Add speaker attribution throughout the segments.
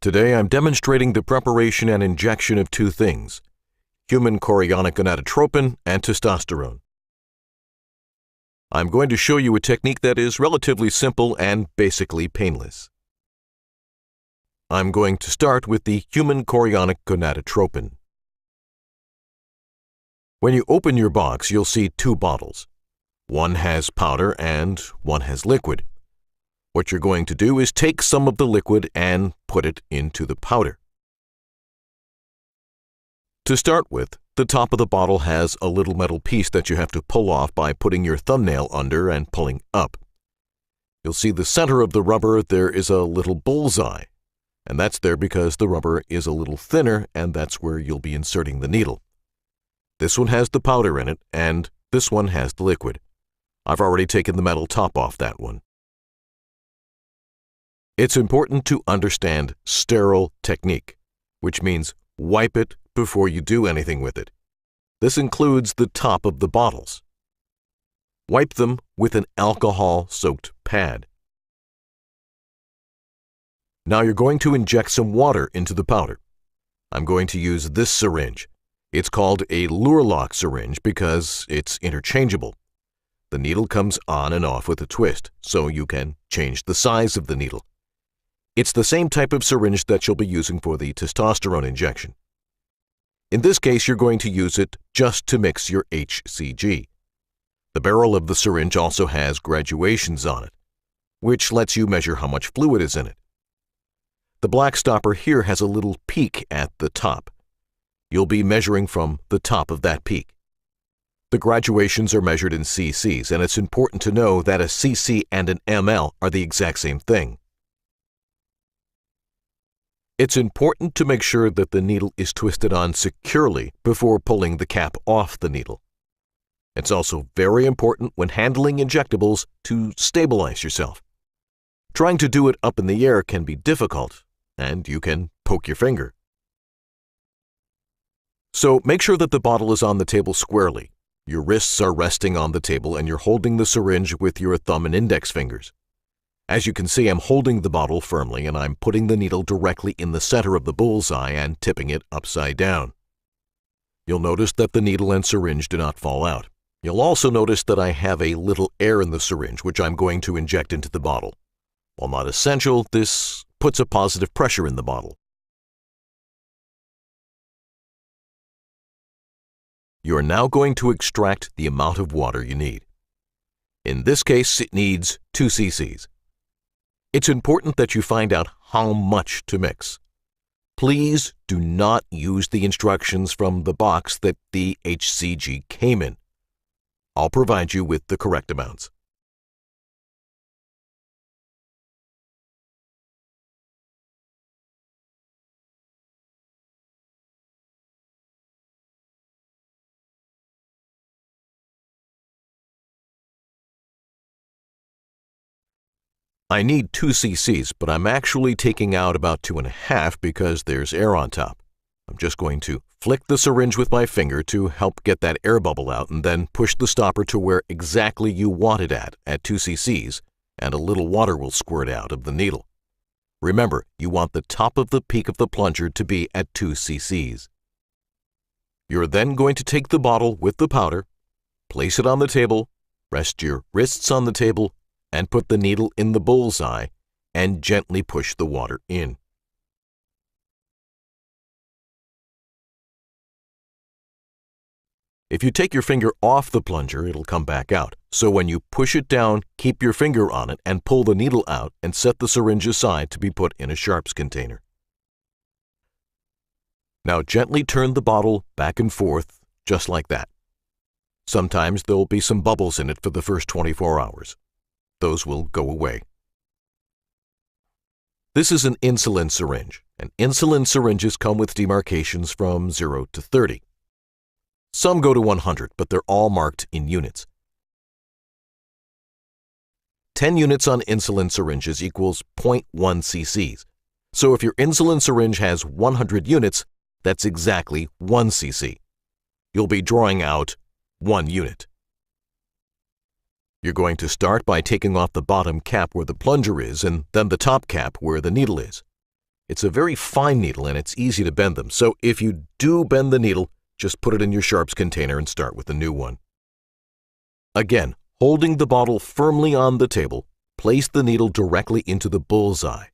Speaker 1: Today I'm demonstrating the preparation and injection of two things: human chorionic gonadotropin and testosterone. I'm going to show you a technique that is relatively simple and basically painless. I'm going to start with the human chorionic gonadotropin. When you open your box, you'll see two bottles. One has powder and one has liquid. What you're going to do is take some of the liquid and put it into the powder. To start with, the top of the bottle has a little metal piece that you have to pull off by putting your thumbnail under and pulling up. You'll see the center of the rubber there is a little bullseye, and that's there because the rubber is a little thinner, and that's where you'll be inserting the needle. This one has the powder in it, and this one has the liquid. I've already taken the metal top off that one. It's important to understand sterile technique, which means wipe it before you do anything with it. This includes the top of the bottles. Wipe them with an alcohol-soaked pad. Now you're going to inject some water into the powder. I'm going to use this syringe. It's called a Lure-Lock syringe because it's interchangeable. The needle comes on and off with a twist, so you can change the size of the needle. It's the same type of syringe that you'll be using for the testosterone injection. In this case, you're going to use it just to mix your HCG. The barrel of the syringe also has graduations on it, which lets you measure how much fluid is in it. The black stopper here has a little peak at the top. You'll be measuring from the top of that peak. The graduations are measured in cc's, and it's important to know that a cc and an ml are the exact same thing. It's important to make sure that the needle is twisted on securely before pulling the cap off the needle. It's also very important when handling injectables to stabilize yourself. Trying to do it up in the air can be difficult, and you can poke your finger. So make sure that the bottle is on the table squarely. Your wrists are resting on the table and you're holding the syringe with your thumb and index fingers. As you can see, I'm holding the bottle firmly and I'm putting the needle directly in the center of the bullseye and tipping it upside down. You'll notice that the needle and syringe do not fall out. You'll also notice that I have a little air in the syringe, which I'm going to inject into the bottle. While not essential, this puts a positive pressure in the bottle. You are now going to extract the amount of water you need. In this case, it needs 2 cc's. It's important that you find out how much to mix. Please do not use the instructions from the box that the HCG came in. I'll provide you with the correct amounts. I need 2 cc's, but I'm actually taking out about 2.5 because there's air on top. I'm just going to flick the syringe with my finger to help get that air bubble out and then push the stopper to where exactly you want it at 2 cc's, and a little water will squirt out of the needle. Remember, you want the top of the peak of the plunger to be at 2 cc's. You're then going to take the bottle with the powder, place it on the table, rest your wrists on the table, and put the needle in the bullseye and gently push the water in. If you take your finger off the plunger, it'll come back out. So when you push it down, keep your finger on it and pull the needle out and set the syringe aside to be put in a sharps container. Now gently turn the bottle back and forth, just like that. Sometimes there'll be some bubbles in it for the first 24 hours. Those will go away. This is an insulin syringe, and insulin syringes come with demarcations from 0 to 30. Some go to 100, but they're all marked in units. 10 units on insulin syringes equals 0.1 cc's. So if your insulin syringe has 100 units, that's exactly 1 cc. You'll be drawing out 1 unit. You're going to start by taking off the bottom cap where the plunger is and then the top cap where the needle is. It's a very fine needle and it's easy to bend them, so if you do bend the needle, just put it in your sharps container and start with a new one. Again, holding the bottle firmly on the table, place the needle directly into the bullseye.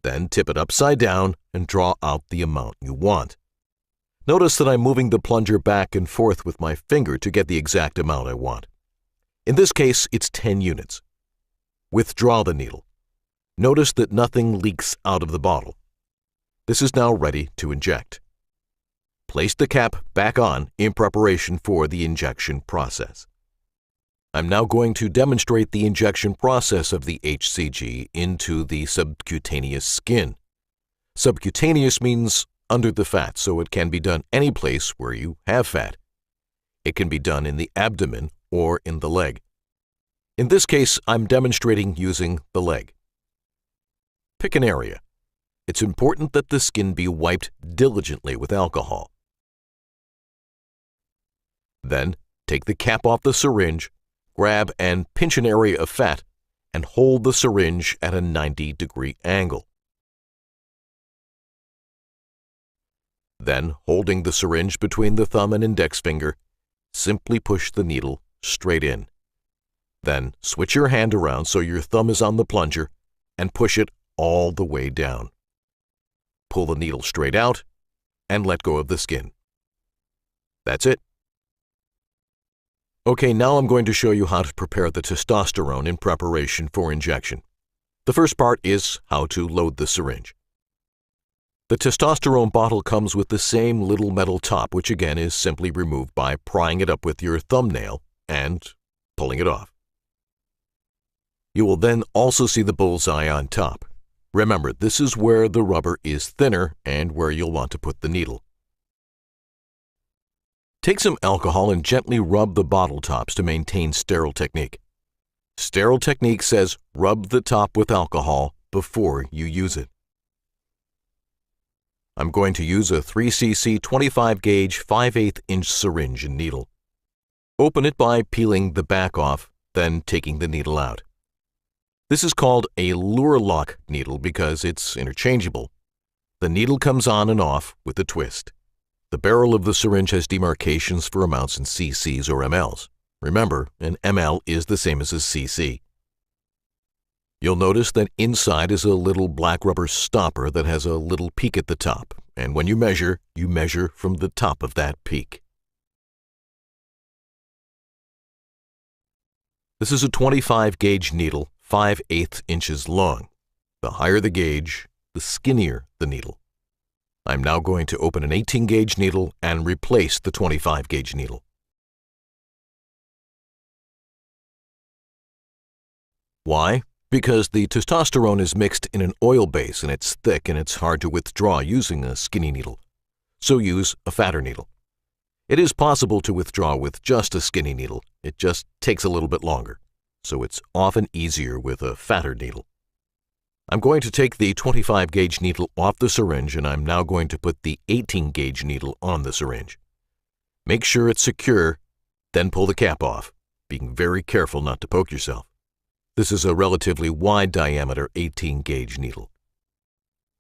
Speaker 1: Then tip it upside down and draw out the amount you want. Notice that I'm moving the plunger back and forth with my finger to get the exact amount I want. In this case, it's 10 units. Withdraw the needle. Notice that nothing leaks out of the bottle. This is now ready to inject. Place the cap back on in preparation for the injection process. I'm now going to demonstrate the injection process of the HCG into the subcutaneous skin. Subcutaneous means under the fat, so it can be done any place where you have fat. It can be done in the abdomen or in the leg. In this case, I'm demonstrating using the leg. Pick an area. It's important that the skin be wiped diligently with alcohol. Then, take the cap off the syringe, grab and pinch an area of fat, and hold the syringe at a 90-degree angle. Then, holding the syringe between the thumb and index finger, simply push the needle straight in. Then, switch your hand around so your thumb is on the plunger and push it all the way down. Pull the needle straight out and let go of the skin. That's it. Okay, now I'm going to show you how to prepare the testosterone in preparation for injection. The first part is how to load the syringe. The testosterone bottle comes with the same little metal top, which again is simply removed by prying it up with your thumbnail and pulling it off. You will then also see the bullseye on top. Remember, this is where the rubber is thinner and where you'll want to put the needle. Take some alcohol and gently rub the bottle tops to maintain sterile technique. Sterile technique says rub the top with alcohol before you use it. I'm going to use a 3cc 25-gauge 5/8-inch syringe and needle. Open it by peeling the back off, then taking the needle out. This is called a lure lock needle because it's interchangeable. The needle comes on and off with a twist. The barrel of the syringe has demarcations for amounts in cc's or mLs. Remember, an ml is the same as a cc. You'll notice that inside is a little black rubber stopper that has a little peak at the top, and when you measure from the top of that peak. This is a 25-gauge needle, 5/8 inches long. The higher the gauge, the skinnier the needle. I'm now going to open an 18-gauge needle and replace the 25-gauge needle. Why? Because the testosterone is mixed in an oil base and it's thick and it's hard to withdraw using a skinny needle. So use a fatter needle. It is possible to withdraw with just a skinny needle. It just takes a little bit longer. So it's often easier with a fatter needle. I'm going to take the 25-gauge needle off the syringe and I'm now going to put the 18-gauge needle on the syringe. Make sure it's secure, then pull the cap off, being very careful not to poke yourself. This is a relatively wide diameter 18-gauge needle.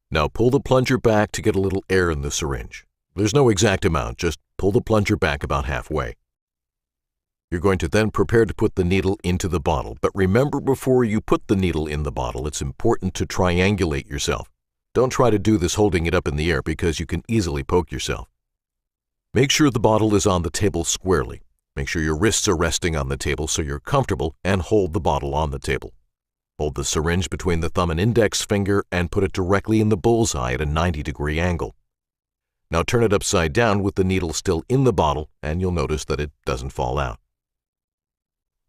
Speaker 1: Now pull the plunger back to get a little air in the syringe. There's no exact amount, just pull the plunger back about halfway. You're going to then prepare to put the needle into the bottle, but remember before you put the needle in the bottle, it's important to triangulate yourself. Don't try to do this holding it up in the air because you can easily poke yourself. Make sure the bottle is on the table squarely. Make sure your wrists are resting on the table so you're comfortable and hold the bottle on the table. Hold the syringe between the thumb and index finger and put it directly in the bullseye at a 90-degree angle. Now turn it upside down with the needle still in the bottle and you'll notice that it doesn't fall out.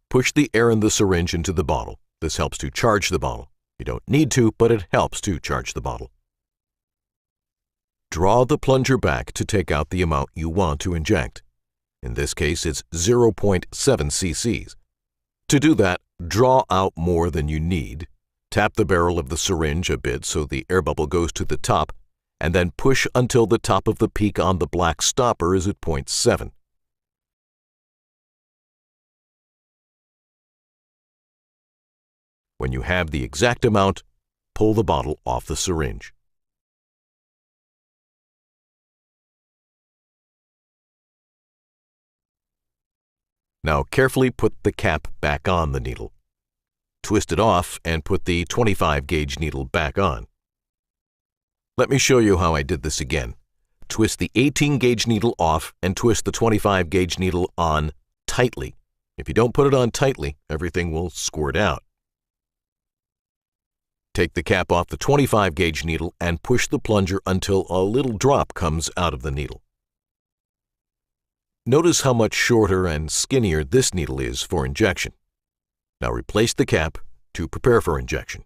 Speaker 1: Push the air in the syringe into the bottle. This helps to charge the bottle. You don't need to, but it helps to charge the bottle. Draw the plunger back to take out the amount you want to inject. In this case, it's 0.7 cc's. To do that, draw out more than you need. Tap the barrel of the syringe a bit so the air bubble goes to the top, and then push until the top of the peak on the black stopper is at 0.7. When you have the exact amount, pull the bottle off the syringe. Now carefully put the cap back on the needle. Twist it off and put the 25-gauge needle back on. Let me show you how I did this again. Twist the 18-gauge needle off and twist the 25-gauge needle on tightly. If you don't put it on tightly, everything will squirt out. Take the cap off the 25-gauge needle and push the plunger until a little drop comes out of the needle. Notice how much shorter and skinnier this needle is for injection. Now replace the cap to prepare for injection.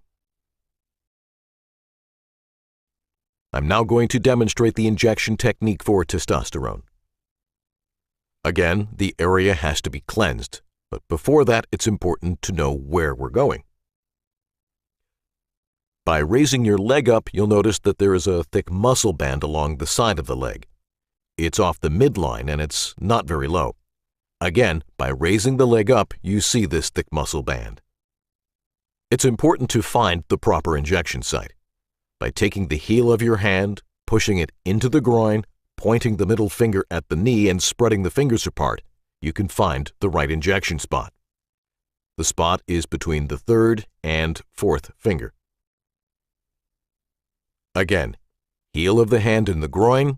Speaker 1: I'm now going to demonstrate the injection technique for testosterone. Again, the area has to be cleansed, but before that, it's important to know where we're going. By raising your leg up, you'll notice that there is a thick muscle band along the side of the leg. It's off the midline and it's not very low. Again, by raising the leg up, you see this thick muscle band. It's important to find the proper injection site. By taking the heel of your hand, pushing it into the groin, pointing the middle finger at the knee and spreading the fingers apart, you can find the right injection spot. The spot is between the third and fourth finger. Again, heel of the hand in the groin,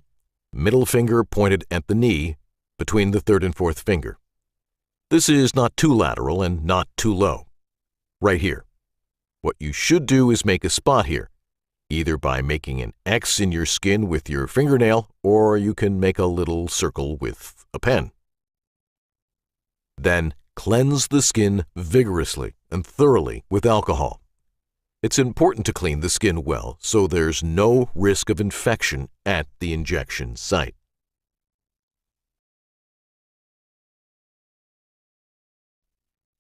Speaker 1: middle finger pointed at the knee, between the third and fourth finger. This is not too lateral and not too low. Right here. What you should do is make a spot here, either by making an X in your skin with your fingernail, or you can make a little circle with a pen. Then cleanse the skin vigorously and thoroughly with alcohol. It's important to clean the skin well so there's no risk of infection at the injection site.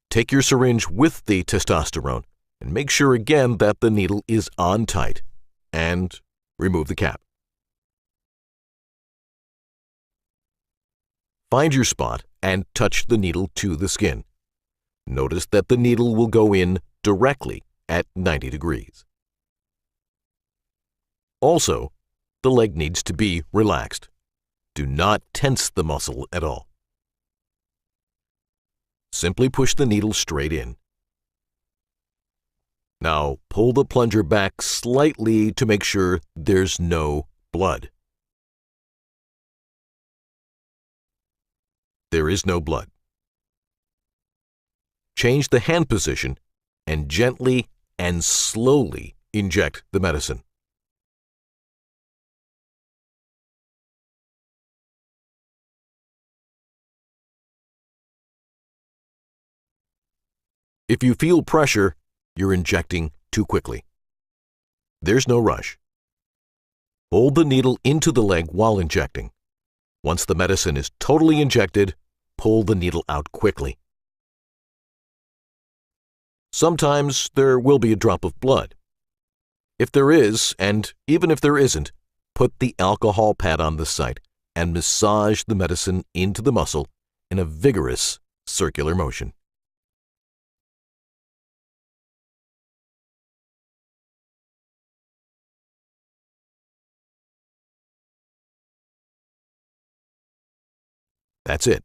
Speaker 1: Take your syringe with the testosterone and make sure again that the needle is on tight, and remove the cap. Find your spot and touch the needle to the skin. Notice that the needle will go in directly at 90 degrees. Also, the leg needs to be relaxed. Do not tense the muscle at all. Simply push the needle straight in. Now pull the plunger back slightly to make sure there's no blood. There is no blood. Change the hand position and gently and slowly inject the medicine. If you feel pressure, you're injecting too quickly. There's no rush. Hold the needle into the leg while injecting. Once the medicine is totally injected, pull the needle out quickly. Sometimes there will be a drop of blood. If there is, and even if there isn't, put the alcohol pad on the site and massage the medicine into the muscle in a vigorous circular motion. That's it.